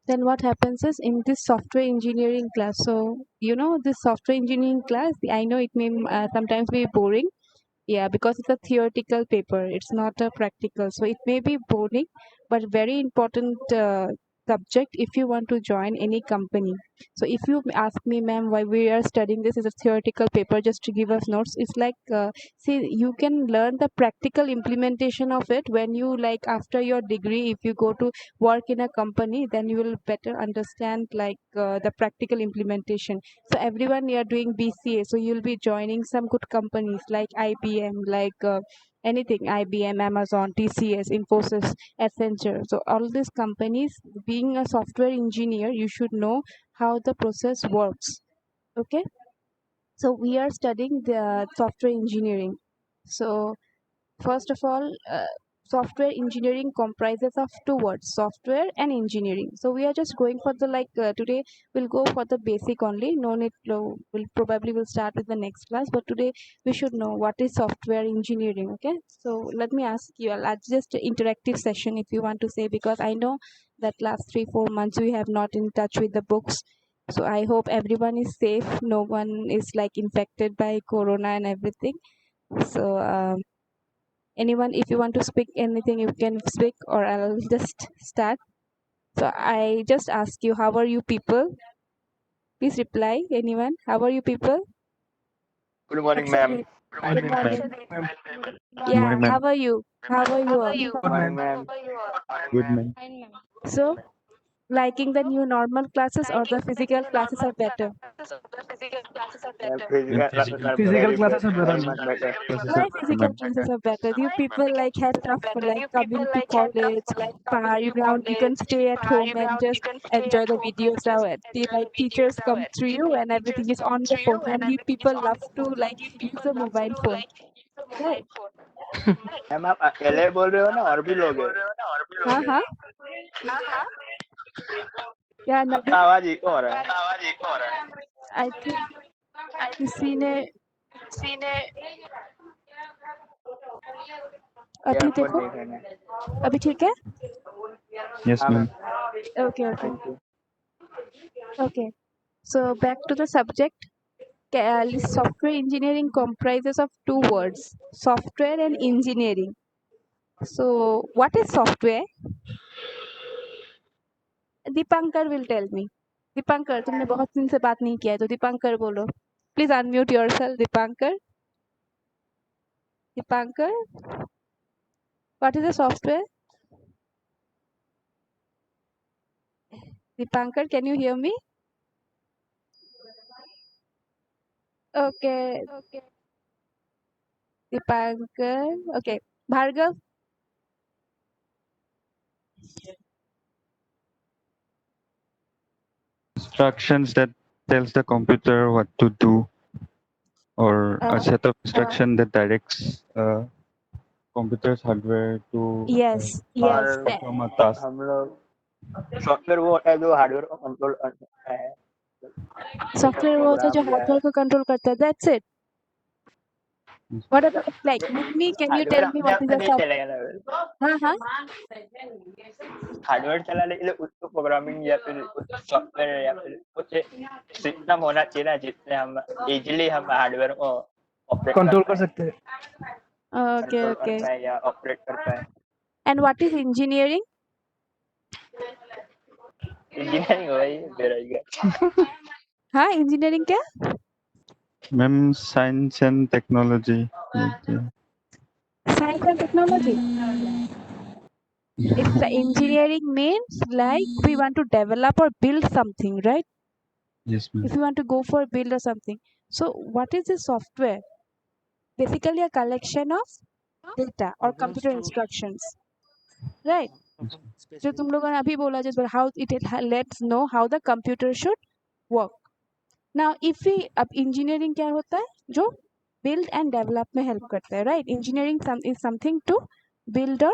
then what happens is in this software engineering class, so this software engineering class, I know it may sometimes be boring. Yeah, because it's a theoretical paper, it's not a practical, so it may be boring, but very important subject if you want to join any company. So if you ask me, ma'am, why we are studying this is a theoretical paper just to give us notes, it's like see, you can learn the practical implementation of it when you, like, after your degree, if you go to work in a company, then you will better understand, like, the practical implementation. So everyone, you are doing BCA, so you'll be joining some good companies like IBM, like anything, IBM, Amazon, TCS, Infosys, Accenture. So all these companies, being a software engineer, you should know how the process works. Okay, so we are studying the software engineering. So first of all, software engineering comprises of two words, software and engineering. So we are just going for the, like, today we'll go for the basic only. No need to, we'll start with the next class, but today we should know what is software engineering. Okay, so let me ask you, I'll just interactive session if you want to say, because I know that last 3-4 months we have not in touch with the books. So I hope everyone is safe, no one is like infected by corona and everything. So anyone, if you want to speak anything, you can speak, or I'll just start. So I just ask you, how are you people? Please reply, anyone. How are you people? Good morning, Akshay, ma'am. good morning. Ma'am. Good Yeah, morning, ma'am. how are you? How are you all? Good Good, morning, ma'am. ma'am. Good, ma'am. So, liking the new normal classes or the physical classes are better? Ma'am, Physical classes physical are physical very, classes are better, very ma'am. much better. Classes are Why better, physical ma'am. classes are better? You people like have tough, like, coming to college, far, you can stay at home and just enjoy the videos now. The, like, teachers come through you and everything is on the phone, and you people love to, like, use a mobile phone, right? Ma'am आप अकेले बोल रहे हो ना और भी लोग हैं? हाँ हाँ, क्या आपका नबी? आवाज इको हो रहा है. आई थिंक किसी ने अभी ईयरफोन देखो, नहीं करना है. अभी ठीक है? Yes, हाँ ma'am. Ma'am. Okay, okay, thank you. okay. So back to the subject. Software engineering comprises of two words, software and engineering. So what is software? Dipankar will tell me. Dipankar, तुमने बहुत दिन से बात नहीं किया है, तो दीपांकर बोलो. Please unmute yourself, Dipankar. Dipankar, what is a software? Dipankar, can you hear me? Okay, Dipankar. Okay, Bhargav. Instructions that tells the computer what to do, or a set of instruction that directs computer's hardware to Yes, uh, yes. perform a task. हम लोग software वो होता है जो hardware को control करता है. जैसे Software वो होता है जो प्रोग्राम या हार्डवेयर को कंट्रोल करता है. That's it. What about, like, Mummy? Can you hardware tell me अपने what आप is से a नहीं software? चलेगा ना. हाँ हाँ. हार्डवेयर चलाने के लिए उसको प्रोग्रामिंग या फिर सॉफ्टवेयर या फिर कुछ सिस्टम होना चाहिए ना जिससे हम इजीली हम हार्डवेयर को ऑपरेट कर कंट्रोल कर पाए, सकते हैं. Okay, कंट्रोल कर okay. पाए या ऑपरेट कर पाए. And what is engineering? Engineering हो भाई बेरोजगार. हाँ, engineering क्या? Ma'am, science and technology. Science and technology. It's the engineering means, like, we want to develop or build something, right? Yes, ma'am. If you want to go for build or something. So what is the software? Basically a collection of data or computer instructions, right? जो तुम लोगों ने अभी बोला, just how it lets know how the computer should work. Now if we, अब engineering क्या होता है? जो build and develop में help करता है, right? Engineering is something to build or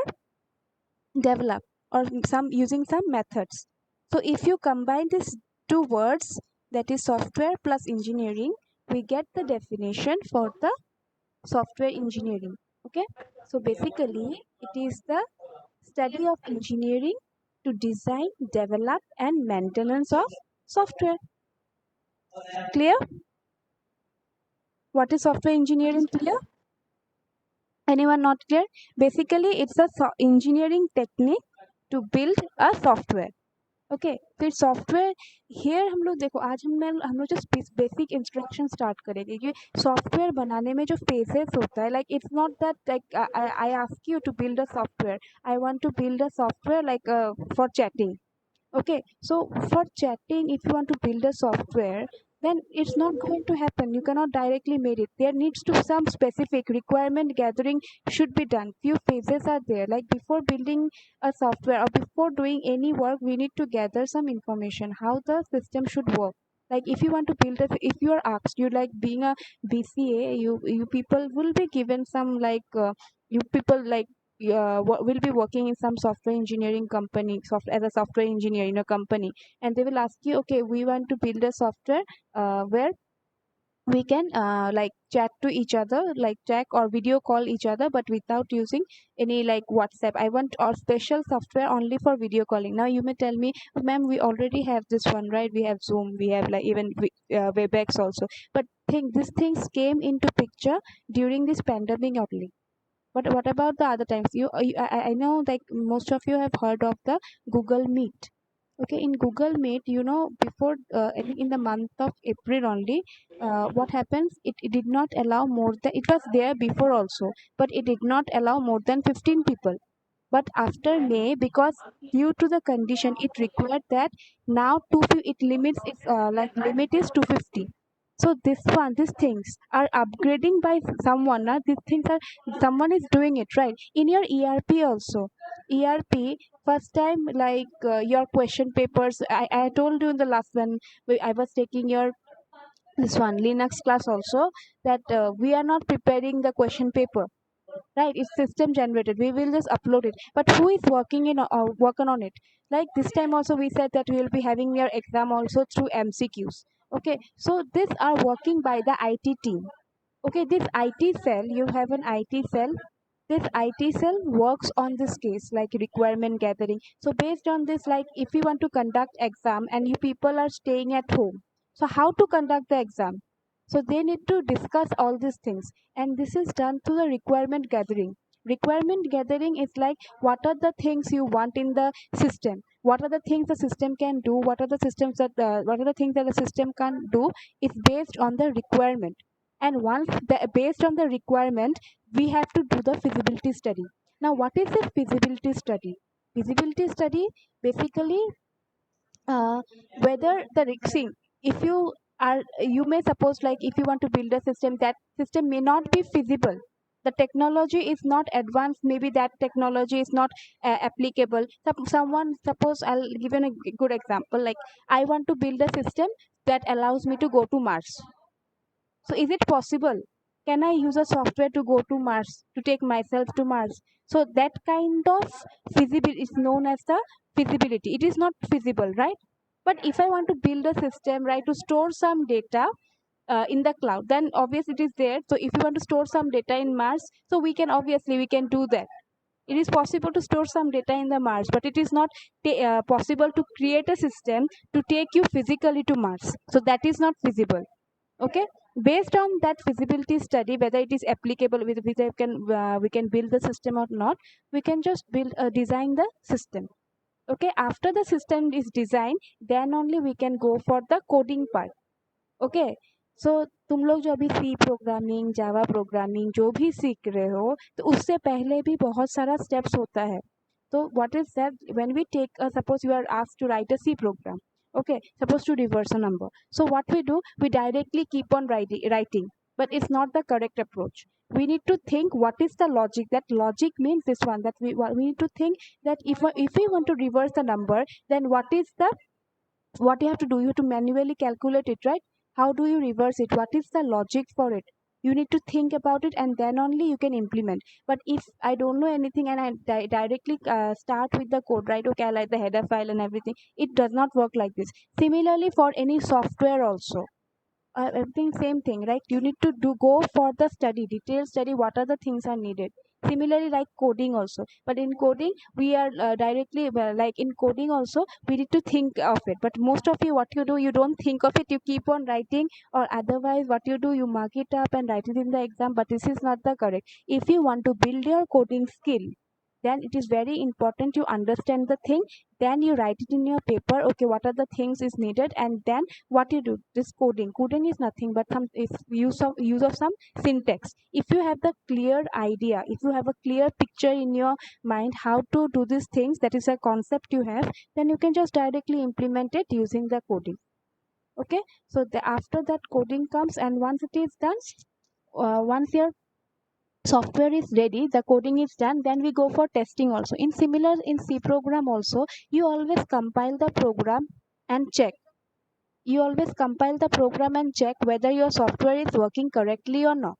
develop, or some using some methods. So if you combine these two words, that is software plus engineering, we get the definition for the software engineering. Okay, so basically it is the study of engineering to design, develop, and maintenance of software. Clear? What is software engineering? Clear? Anyone not clear? Basically, it's a engineering technique to build a software. Okay फिर software here हम लोग देखो आज हम लोग जो basic instruction start करेंगे कि सॉफ्टवेयर बनाने में जो फेजेस होता है like it's not that like I ask you to build a software I want to build a software like for chatting. Okay, so for chatting, if you want to build a software, then it's not going to happen. You cannot directly make it. There needs to some specific requirement gathering should be done. Few phases are there. Like before building a software or before doing any work, we need to gather some information how the system should work. Like if you want to build a, if you are asked, you like being a BCA, you people will be given some like you people like will be working in some software engineering company as a software engineer in a company, and they will ask you, okay, we want to build a software where we can like chat to each other, like chat or video call each other, but without using any like WhatsApp. I want our special software only for video calling. Now you may tell me, ma'am, we already have this one, right? We have Zoom, we have like even Webex also. But think these things came into picture during this pandemic only. But what about the other times? I know like most of you have heard of the Google Meet. Okay, in Google Meet, before I think in the month of April only, what happens? It did not allow more than it was there before also, but it did not allow more than 15 people. But after May, because due to the condition, it required that now it limits its like limit is 250. So these things are upgrading by someone. These things are someone is doing it right in your ERP also. ERP first time like your question papers. I told you in the last one I was taking your this one Linux class also that we are not preparing the question paper, right? It's system generated, we will just upload it, but who is working in working on it? Like this time also we said that we will be having your exam also through MCQs. Okay, so these are working by the IT team. Okay, this IT cell, you have an IT cell. This IT cell works on this case like requirement gathering. So based on this, like if you want to conduct exam and you people are staying at home, so how to conduct the exam? So they need to discuss all these things, and this is done through the requirement gathering. Requirement gathering is like what are the things you want in the system, what are the things the system can do, what are the things that the system can do is based on the requirement. And once based on the requirement, we have to do the feasibility study. Now what is a feasibility study? Feasibility study basically uh, whether the risking, if you may suppose like if you want to build a system, that system may not be feasible, the technology is not advanced, maybe that technology is not applicable. Someone, suppose I'll give you a good example, like I want to build a system that allows me to go to Mars. So is it possible? Can I use a software to go to Mars, to take myself to Mars? So that kind of feasibility is known as the feasibility. It is not feasible, right? But if I want to build a system, right, to store some data in the cloud, then obviously it is there. So if you want to store some data in Mars, so we can do that. It is possible to store some data in the Mars, but it is not possible to create a system to take you physically to Mars. So that is not feasible. Okay, based on that feasibility study, whether it is applicable with we can build the system or not, we can just design the system. Okay, after the system is designed, then only we can go for the coding part. Okay, so तुम लोग जो अभी सी programming, Java programming जो भी सीख रहे हो, तो उससे पहले भी बहुत सारा स्टेप्स होता है. तो what is that? When we take suppose you are asked to write a C program, okay, suppose to reverse a number, so what we do, we directly keep on writing, but it's not the correct approach. We need to think what is the logic. That logic means this one, that we need to think that if we want to reverse the number, then what you have to do, you have to manually calculate it, right? How do you reverse it? What is the logic for it? You need to think about it, and then only you can implement. But if I don't know anything and I directly start with the code, right? Okay, I like the header file and everything, it does not work like this. Similarly for any software also, everything same thing, right? You need to go for the study, detailed study, what are the things are needed. Similarly, like coding also, but in coding we are directly like in coding also we need to think of it, but most of you what you do, you don't think of it, you keep on writing, or otherwise what you do, you mark it up and write it in the exam, but this is not the correct. If you want to build your coding skill, then it is very important you understand the thing, then you write it in your paper, okay, what are the things is needed, and then what you do, this coding is nothing but some is use of some syntax. If you have the clear idea, if you have a clear picture in your mind how to do these things, that is a concept you have, then you can just directly implement it using the coding. Okay, so after that coding comes, and once it is done, once your software is ready, the coding is done, then we go for testing also. In similar, in C program also, you always compile the program and check. You always compile the program and check whether your software is working correctly or not.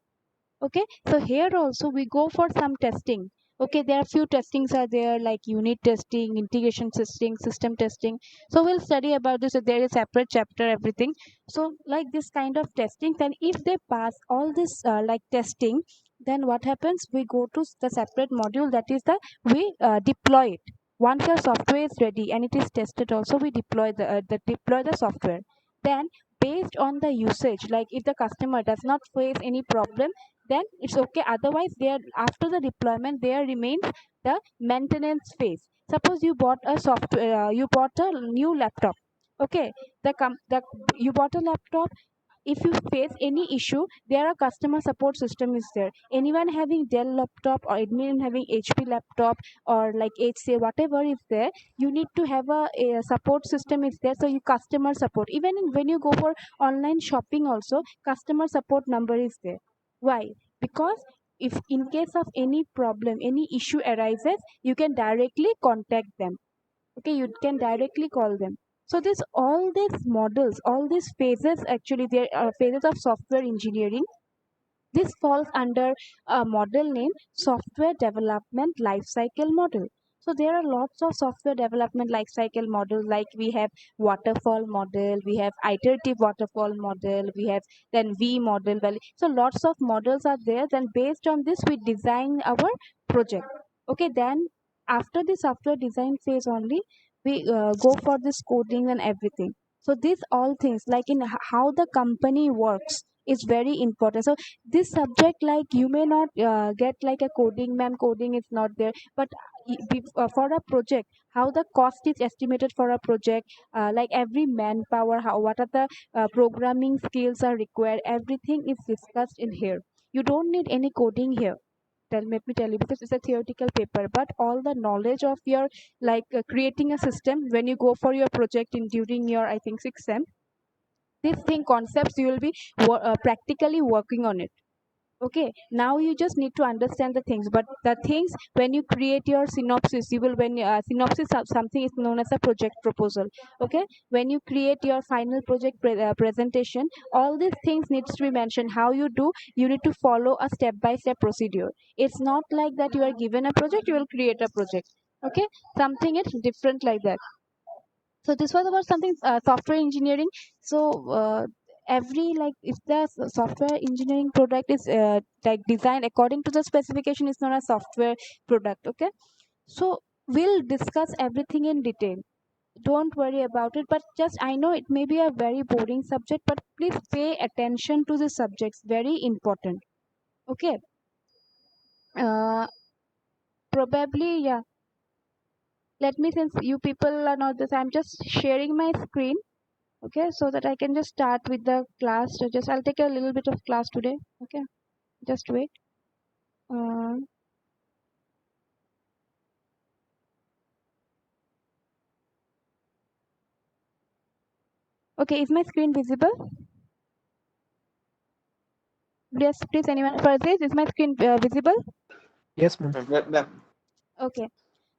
Okay, so here also we go for some testing. Okay, there are few testings are there, like unit testing, integration testing, system testing. So we'll study about this, so there is separate chapter everything. So like this kind of testing, then if they pass all this like testing, then what happens, we go to the separate module, that is the we deploy it. Once your software is ready and it is tested also, we deploy the software. Then based on the usage, like if the customer does not face any problem, then it's okay, otherwise there after the deployment there remains the maintenance phase. Suppose you bought a software, you bought a new laptop. Okay, the you bought a laptop, if you face any issue, there are customer support system is there. Anyone having Dell laptop or anyone having HP laptop or like HCA whatever is there, you need to have a support system is there, so you customer support, even when you go for online shopping also, customer support number is there. Why? Because if in case of any problem, any issue arises, you can directly contact them. Okay, you can directly call them. So this all these models, all these phases, actually there are phases of software engineering. This falls under a model named software development lifecycle model. So there are lots of software development lifecycle models, like we have waterfall model, we have iterative waterfall model, we have then V model. Well, so lots of models are there. Then based on this, we design our project. Okay, then after the software design phase only, we go for this coding and everything. So these all things, like in how the company works, is very important. So this subject, like you may not get like a coding, ma'am, coding is not there, but for a project, how the cost is estimated for a project, like every manpower, how what are the programming skills are required, everything is discussed in here. You don't need any coding here. Let me tell you, because it's a theoretical paper, but all the knowledge of your like creating a system when you go for your project in during your, I think, 6 sem, this thing concepts you will be practically working on it. Okay, now you just need to understand the things, but the things when you create your synopsis, you will, when synopsis of something is known as a project proposal. Okay, when you create your final project presentation, all these things needs to be mentioned. How you do, you need to follow a step by step procedure. It's not like that you are given a project, you will create a project. Okay, something is different like that. So this was about something software engineering. So every, like if the software engineering product is like designed according to the specification, is not a software product. Okay, so we'll discuss everything in detail, don't worry about it. But just, I know it may be a very boring subject, but please pay attention to the subjects, very important. Okay, uh, probably, yeah, let me, since you people are not this, I'm just sharing my screen. Okay, so that I can just start with the class. So just I'll take a little bit of class today. Okay, just wait. uh, okay, is my screen visible? Yes, please, anyone for this, is my screen visible? Yes, ma'am. Okay,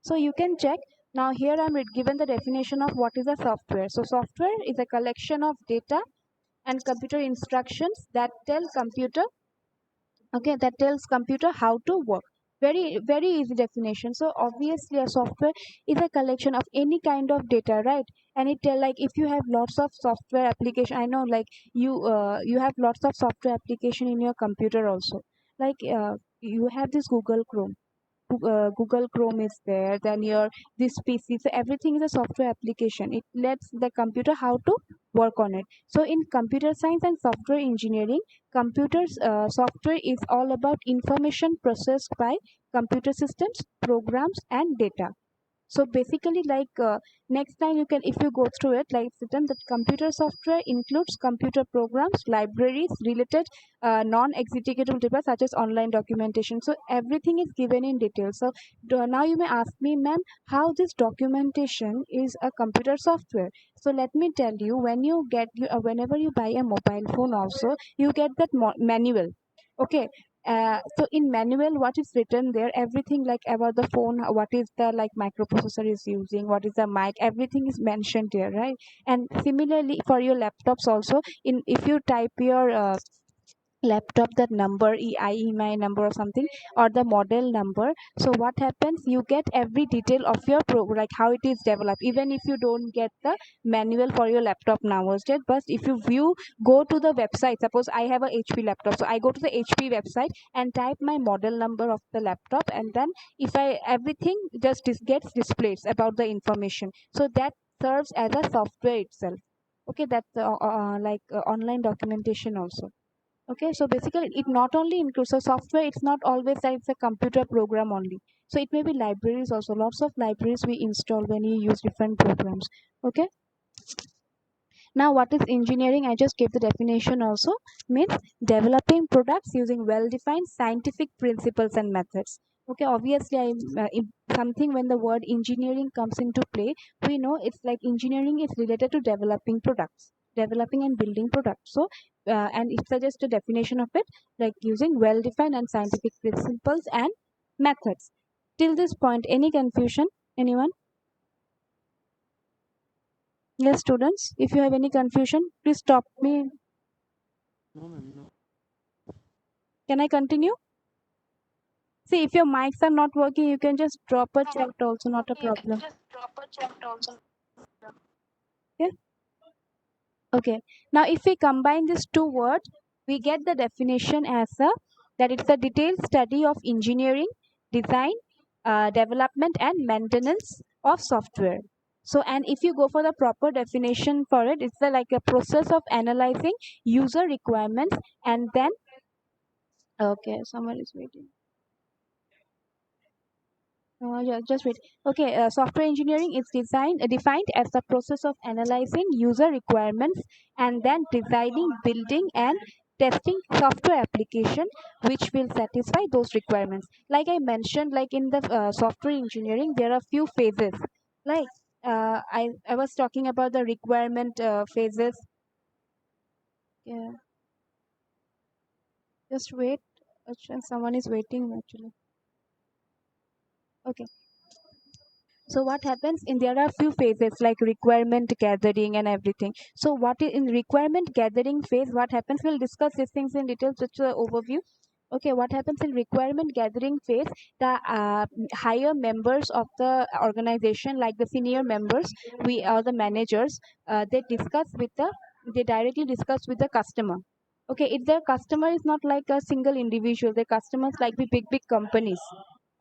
so you can check. Now here I'm given the definition of what is a software. So software is a collection of data and computer instructions that tell computer, okay, that tells computer how to work. Very very easy definition. So obviously a software is a collection of any kind of data, right? And it tell, like if you have lots of software application, I know, like you have lots of software application in your computer also, like you have this Google Chrome. Google Chrome is there, then your this PC, so everything is a software application. It lets the computer how to work on it. So in computer science and software engineering, computers software is all about information processed by computer systems, programs and data. So basically, next time you can, if you go through it, like system that computer software includes computer programs, libraries, related non-executable data such as online documentation. So everything is given in detail. So now you may ask me, ma'am, how this documentation is a computer software. So let me tell you, when you get whenever you buy a mobile phone, also you get that manual. Okay, so in manual what is written there, everything like about the phone, what is the like microprocessor is using, what is the mic, everything is mentioned there, right? And similarly for your laptops also, in if you type your laptop that number, EMI number or something, or the model number, so what happens, you get every detail of your like how it is developed, even if you don't get the manual for your laptop nowadays. But if you view, go to the website, suppose I have a HP laptop, so I go to the HP website and type my model number of the laptop, and then if I everything just gets displayed about the information, so that serves as a software itself. Okay, that's online documentation also. Okay, so basically it not only includes a software, it's not always that it's a computer program only. So it may be libraries also. Lots of libraries we install when you use different programs. Okay. Now, what is engineering? I just gave the definition also. Means developing products using well-defined scientific principles and methods. Okay, obviously, something when the word engineering comes into play, we know it's like engineering is related to developing products, developing and building products. So, and it's just a definition of it, like using well-defined and scientific principles and methods. Till this point, any confusion? Anyone? Yes, students, if you have any confusion, please stop me. Can I continue? See, if your mics are not working, you can just drop a chat also, not a problem. Yeah. Okay. Now, if we combine these two words, we get the definition as a that it's a detailed study of engineering, design, development, and maintenance of software. So, and if you go for the proper definition for it, it's like a process of analyzing user requirements and then. Okay, someone is waiting. Yeah, just wait. Okay, software engineering is defined as the process of analyzing user requirements and then designing, building, and testing software application which will satisfy those requirements. Like I mentioned, like in the software engineering, there are few phases. Like I was talking about the requirement phases. Yeah, just wait. Someone is waiting actually. Okay. So what happens in there are few phases like requirement gathering and everything. So what is in requirement gathering phase, what happens, we'll discuss these things in detail, just an overview. Okay, what happens in requirement gathering phase, the higher members of the organization, like the senior members, we are the managers, they directly discuss with the customer. Okay, if the customer is not like a single individual, the customers like the big companies.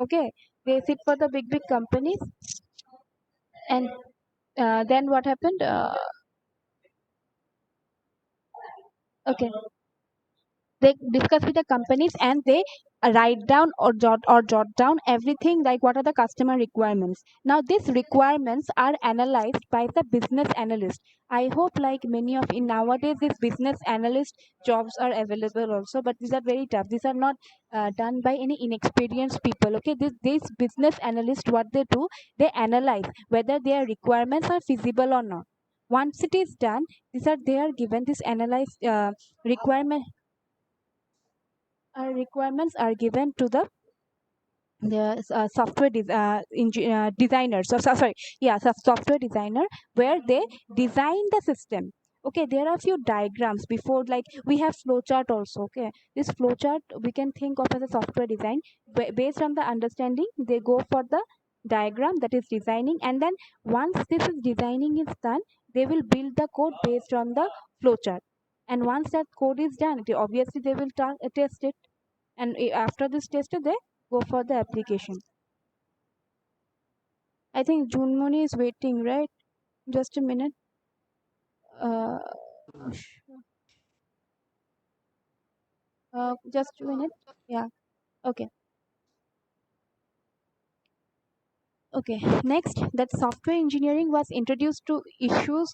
Okay, they sit for the big companies, and then what happened? Okay, they discuss with the companies and they write down or jot down everything like what are the customer requirements. Now these requirements are analyzed by the business analyst. I hope like many of in nowadays these business analyst jobs are available also, but these are very tough. These are not done by any inexperienced people. Okay, this business analyst, what they do, they analyze whether their requirements are feasible or not. Once it is done, they are given this analyzed requirement requirements are given to the designers, sorry, yeah, software designer, where they design the system. Okay, there are few diagrams before, like we have flowchart also. Okay, this flowchart we can think of as a software design. Based on the understanding, they go for the diagram, that is designing, and then once this is designing is done, they will build the code based on the flowchart. And once that code is done, obviously they will test it, and after this test they go for the application. I think Junmoni is waiting, right? Just a minute. uh, just a minute. Yeah. Okay. Okay, next, that software engineering was introduced to issues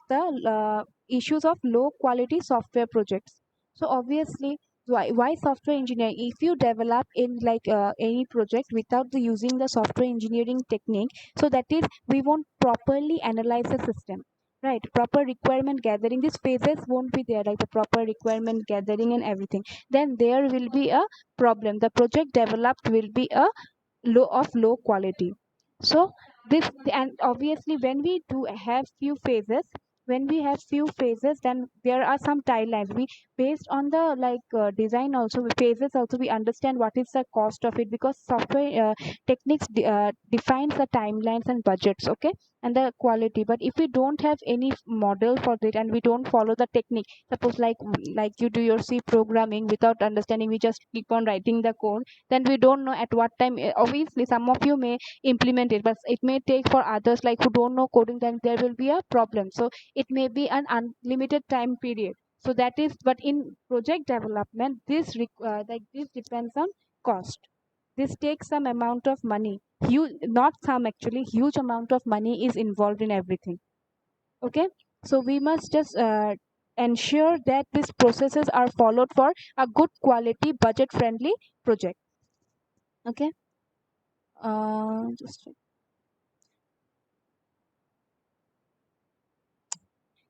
of low quality software projects. So obviously, why software engineering? If you develop in like any project without the using the software engineering technique, so that is we won't properly analyze the system, right? Proper requirement gathering, these phases won't be there, like the proper requirement gathering and everything. Then there will be a problem. The project developed will be a low quality. So this, and obviously when we do have few phases, then there are some timelines we based on the design also phases also we understand what is the cost of it, because software techniques defines the timelines and budgets, okay, and the quality. But if we don't have any model for it and we don't follow the technique, suppose like you do your C programming without understanding, we just keep on writing the code, then we don't know at what time. Obviously some of you may implement it, but it may take for others like who don't know coding, then there will be a problem. So it may be an unlimited time period. So that is, but in project development this depends on cost. This takes some amount of money, huge, not some, actually huge amount of money is involved in everything, okay. So we must just ensure that these processes are followed for a good quality budget friendly project, okay. Just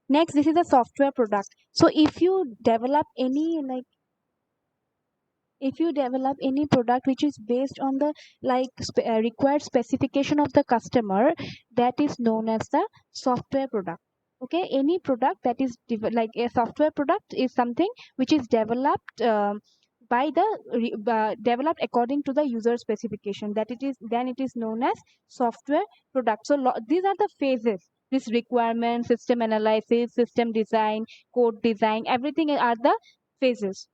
next, this is a software product. So if you develop any product which is based on the required specification of the customer, that is known as the software product, okay. Any product that is like a software product is something which is developed developed according to the user specification, that it is, then it is known as software product. So these are the phases: this requirement, system analysis, system design, code design, everything are the phases,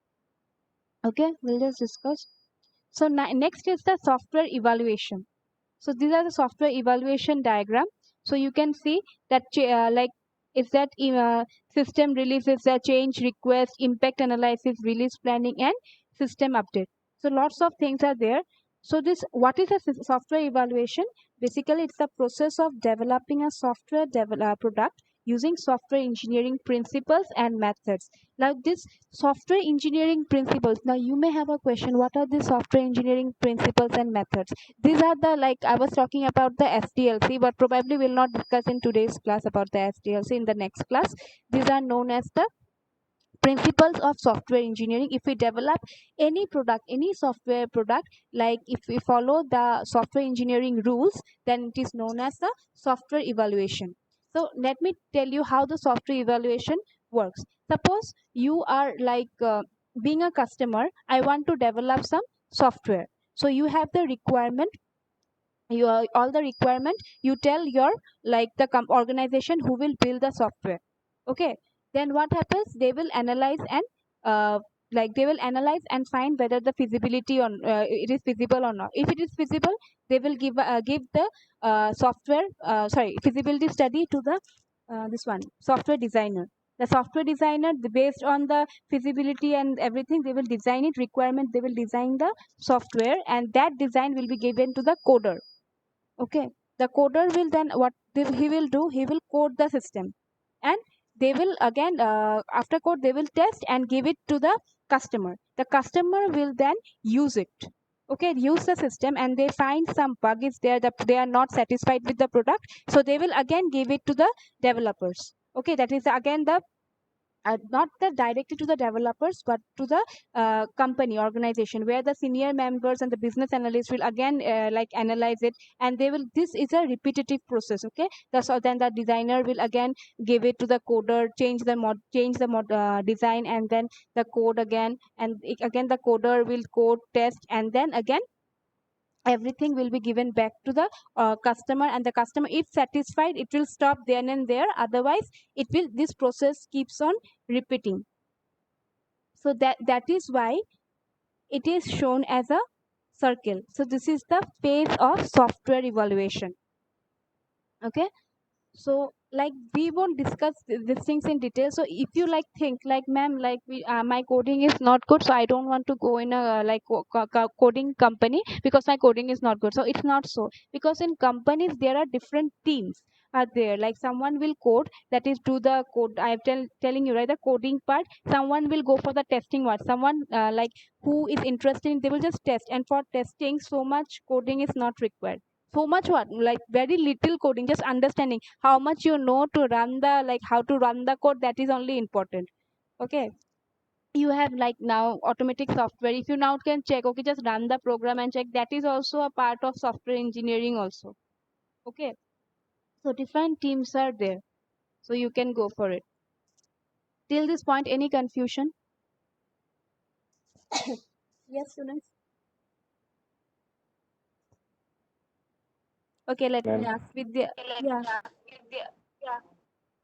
okay. We'll just discuss. So next is the software evaluation. So these are the software evaluation diagram. So you can see that is that system releases the change request, impact analysis, release planning, and system update. So lots of things are there. So this, what is a software evaluation? Basically, it's the process of developing a product using software engineering principles and methods. Like this software engineering principles. Now you may have a question: what are the software engineering principles and methods? These are the, like I was talking about the SDLC, but probably will not discuss in today's class about the SDLC. In the next class, these are known as the principles of software engineering. If we develop any product, any software product, like if we follow the software engineering rules, then it is known as the software evaluation. So let me tell you how the software evaluation works. Suppose you are being a customer, I want to develop some software. So you have the requirement, all the requirement, you tell your organization who will build the software, okay. Then what happens, they will analyze and uh, they will analyze and find whether the feasibility on it is feasible or not. If it is feasible, they will give the feasibility study to the this one software designer. The software designer, based on the feasibility and everything, they will design it requirement, they will design the software, and that design will be given to the coder, okay. The coder will then he will do, he will code the system, and they will again after code they will test and give it to the customer. The customer will then use it, okay, use the system, and they find some bug is there, that they are not satisfied with the product, so they will again give it to the developers, okay. That is again the not the directly to the developers, but to the company organization, where the senior members and the business analysts will again analyze it, and they will, this is a repetitive process, okay. So then the designer will again give it to the coder, change the design, and then the code again, and again the coder will code, test, and then again everything will be given back to the customer, and the customer, if satisfied, it will stop then and there, otherwise it will, this process keeps on repeating. So that is why it is shown as a circle. So this is the phase of software evaluation. Okay, so like we won't discuss these things in detail. So if you like think like ma'am, like my coding is not good, so I don't want to go in a like coding company because my coding is not good. So it's not so, because in companies there are different teams are there. Like someone will code, that is do the code, telling you, right, the coding part. Someone will go for the testing part. Someone like who is interested in, they will just test, and for testing so much coding is not required. So much what, like very little coding, just understanding how much you know to run the, like how to run the code, that is only important. Okay, you have like now automatic software. If you now can check, okay, just run the program and check, that is also a part of software engineering also. Okay, so different teams are there, so you can go for it. Till this point, any confusion? Yes, students. Okay, let me ask with the, yeah,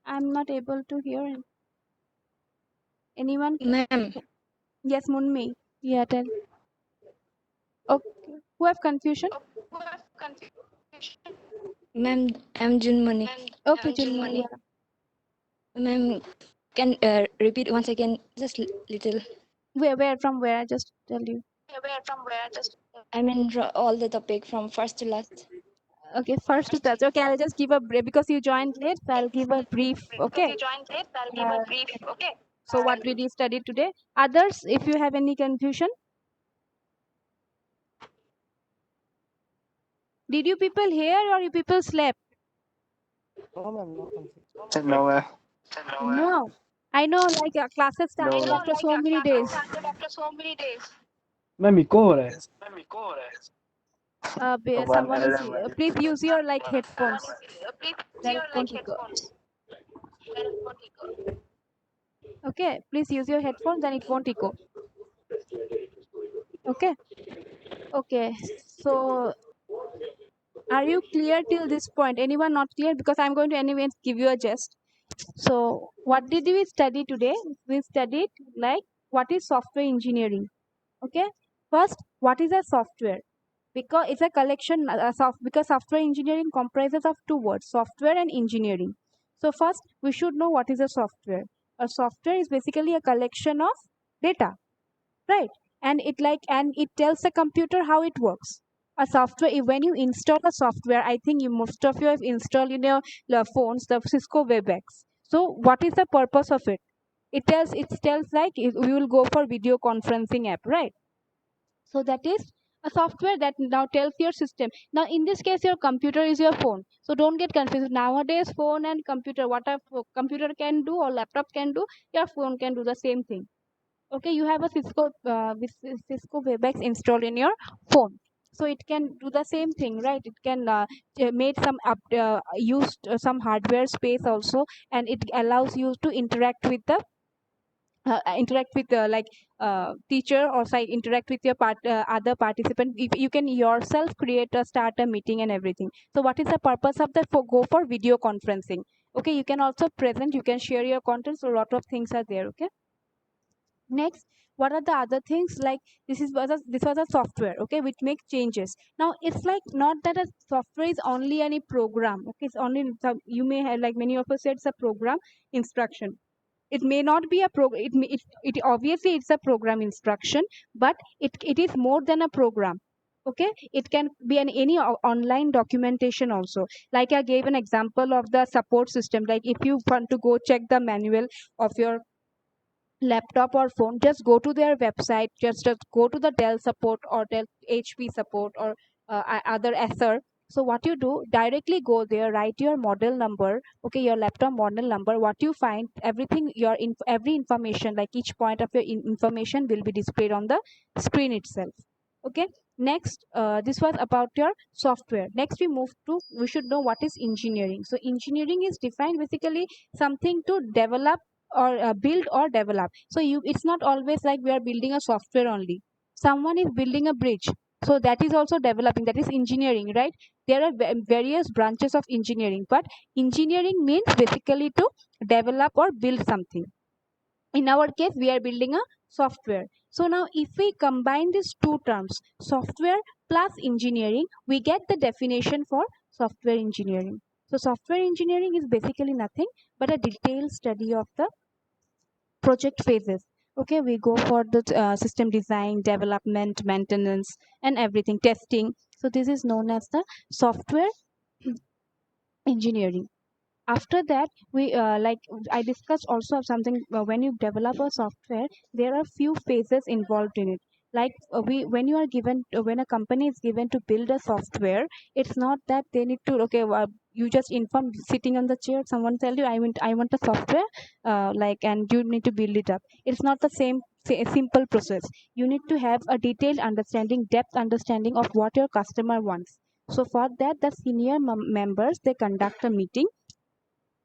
I'm not able to hear him. Anyone? Ma'am, Yes, Munmi. Yeah, tell. Okay, who have confusion? ma'am, I'm Junmani. Okay, Junmani. Yeah. Ma'am, can repeat once again, just little. Where from where? I just tell you. I mean, all the topic from first to last. Okay, first to touch. Okay, I'll just give a brief because you joined late. So I'll give a brief. Okay. Uh, so what did you study today? Others, if you have any confusion, did you people hear or you people slept? No, ma'am. No. I know, like classes started after so many days. Ma'am, eco हो रहा है. One Someone is. another one. Please use your like headphones. Then it won't echo. Okay, please use your headphones. Then it won't echo. Okay. Okay. So are you clear till this point? Anyone not clear? Because I'm going to anyway give you a gist. So what did we study today? We studied like what is software engineering. Okay. First, what is a software? Because it's a collection because software engineering comprises of two words, software and engineering. So first, we should know what is a software. A software is basically a collection of data, right? And it tells the computer how it works. A software, when you install a software, I think most of you have installed in your phones the Cisco WebEx. So what is the purpose of it? It tells like we will go for video conferencing app, right? So that is a software that now tells your system. Now in this case, your computer is your phone, so don't get confused. Nowadays, phone and computer, what a computer can do or laptop can do, your phone can do the same thing. Okay, you have a Cisco WebEx installed in your phone, so it can do the same thing, right? It can made some used some hardware space also, and it allows you to interact with like teacher, or say interact with your other participant. If you can yourself create a start a meeting and everything. So what is the purpose of that? For go for video conferencing. Okay, you can also present, you can share your content, so a lot of things are there. Okay, next, what are the other things? Like this was a software, okay, which makes changes. Now it's like not that a software is only any program. Okay, it's only you may have, like many of us said, it's a program instruction. It may not be a program. It obviously it's a program instruction, but it is more than a program. Okay, it can be any online documentation also. Like I gave an example of the support system. Like if you want to go check the manual of your laptop or phone, just go to their website, just go to the Dell support or Dell HP support or other Acer. So what you do, directly go there, write your model number, okay, your laptop model number. What you find, everything, every information, like each point of your information will be displayed on the screen itself. Okay, next, this was about your software. Next we should know what is engineering. So engineering is defined basically something to develop or build or develop. So it's not always like we are building a software only. Someone is building a bridge, so that is also developing, that is engineering, right? There are various branches of engineering, but engineering means basically to develop or build something. In our case, we are building a software. So now if we combine these two terms, software plus engineering, we get the definition for software engineering. So software engineering is basically nothing but a detailed study of the project phases. Okay, we go for the system design, development, maintenance, and everything, testing. So this is known as the software engineering. After that, we like I discussed also something, when you develop a software, there are few phases involved in it. Like we when you are given when a company is given to build a software, it's not that they need to, okay, you just inform sitting on the chair, someone tell you I want a software, like, and you need to build it up. It's not the same simple process. You need to have a detailed understanding, depth understanding of what your customer wants. So for that, the senior members, they conduct a meeting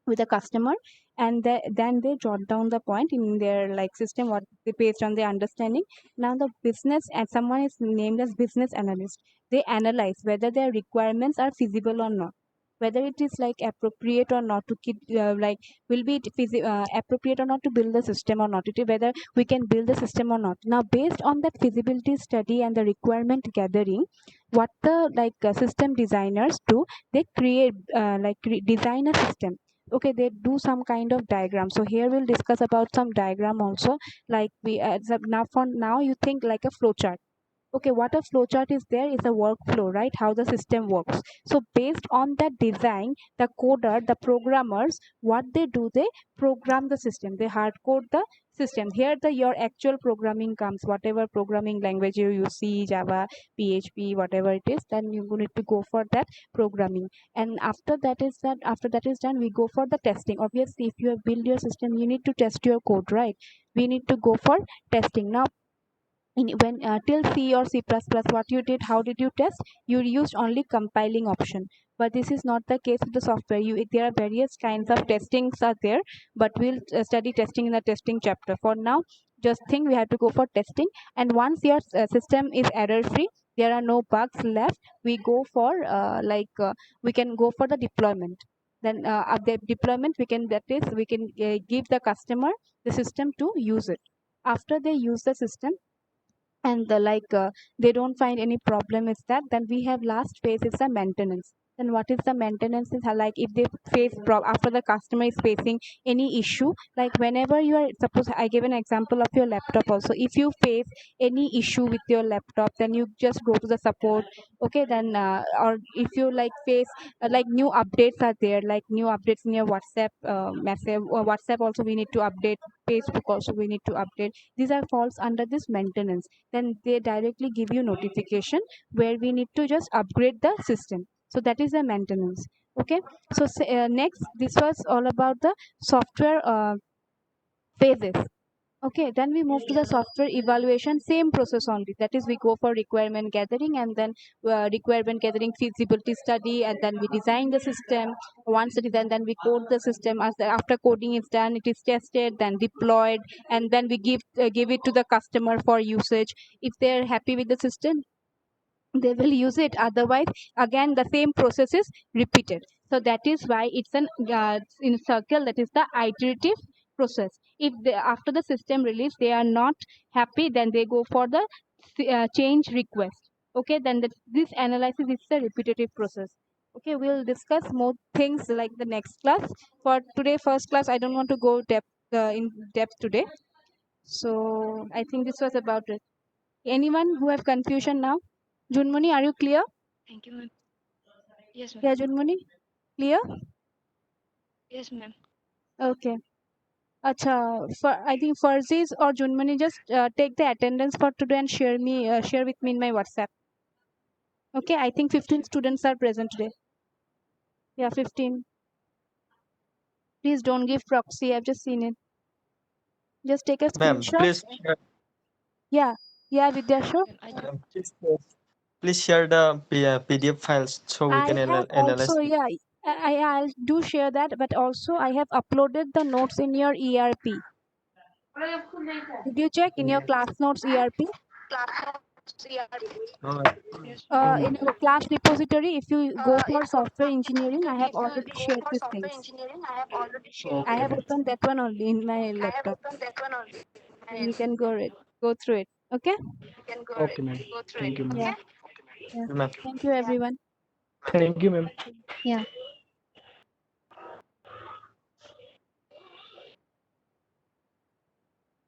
with a customer, and then they jot down the point in their like system what they based on their understanding. Now the business, and someone is named as business analyst, they analyze whether their requirements are feasible or not, whether it is like appropriate or not to keep like will be appropriate or not to build the system or not, whether we can build the system or not. Now based on that feasibility study and the requirement gathering, what the system designers do, they create design a system. Okay, they do some kind of diagram. So here we'll discuss about some diagram also. Like we now for now you think like a flow chart. Okay, what a flowchart is, there is a workflow, right? How the system works. So based on that design, the coder, the programmers, what they do, they program the system, they hard code the system. Here the your actual programming comes, whatever programming language you use, C, Java, PHP, whatever it is, then you need to go for that programming. And after that is done, we go for the testing. Obviously if you have built your system, you need to test your code, right? We need to go for testing. Now when till C or C++, what you did, how did you test? You used only compiling option. But this is not the case with the software. There are various kinds of testings are there, but we'll study testing in the testing chapter. For now, just think we have to go for testing. And once your system is error free, there are no bugs left, we go for we can go for the deployment. Then at the deployment, we can give the customer the system to use it. After they use the system, and they don't find any problem is that, then we have last phase is the maintenance. Then what is the maintenance is like if they face after the customer is facing any issue, like whenever you are, suppose I give an example of your laptop also, if you face any issue with your laptop, then you just go to the support. Okay, then or if you like face new updates are there, like new updates in your WhatsApp message, or WhatsApp also we need to update, Facebook also we need to update, these are falls under this maintenance. Then they directly give you notification where we need to just upgrade the system. So that is the maintenance. Okay, so next, this was all about the software phases. Okay, then we move to the software evaluation, same process only. That is, we go for requirement gathering, and then requirement gathering, feasibility study, and then we design the system. Once it is done, then we code the system. After coding is done, it is tested, then deployed, and then we give it to the customer for usage. If they are happy with the system, they will use it. Otherwise, again the same process is repeated. So that is why it's an in circle, that is the iterative process. If they, after the system release, they are not happy, then they go for the change request. Okay, then this analysis is a repetitive process. Okay, we'll discuss more things like the next class. For today first class, I don't want to go in depth today. So I think this was about it. Anyone who have confusion now? Junmani, are you clear? Thank you, ma'am. Yes, ma'am. Yeah, Junmani, clear? Yes, ma'am. Okay. Acha, I think Farziz or Junmani, just take the attendance for today and share with me in my WhatsApp. Okay, I think 15 students are present today. Yeah, 15. Please don't give proxy. I've just seen it. Just take a Ma'am, screenshot. please share, Yeah, yeah, Vidyasho. Ma'am, I do. ma'am, please share the PDF files so we I can have analyze also, it. yeah, I'll do share that, but also I have uploaded the notes in your ERP. Did you check in your class notes ERP? No, Yes, In your class repository, if you go for software engineering, I have already shared these things. I okay, have ma'am. opened that one only in my laptop. we can go through it. Okay. Okay, ma'am. Thank you, ma'am. Yeah. Yeah. Ma'am. Thank you, everyone. Thank you, ma'am. Yeah.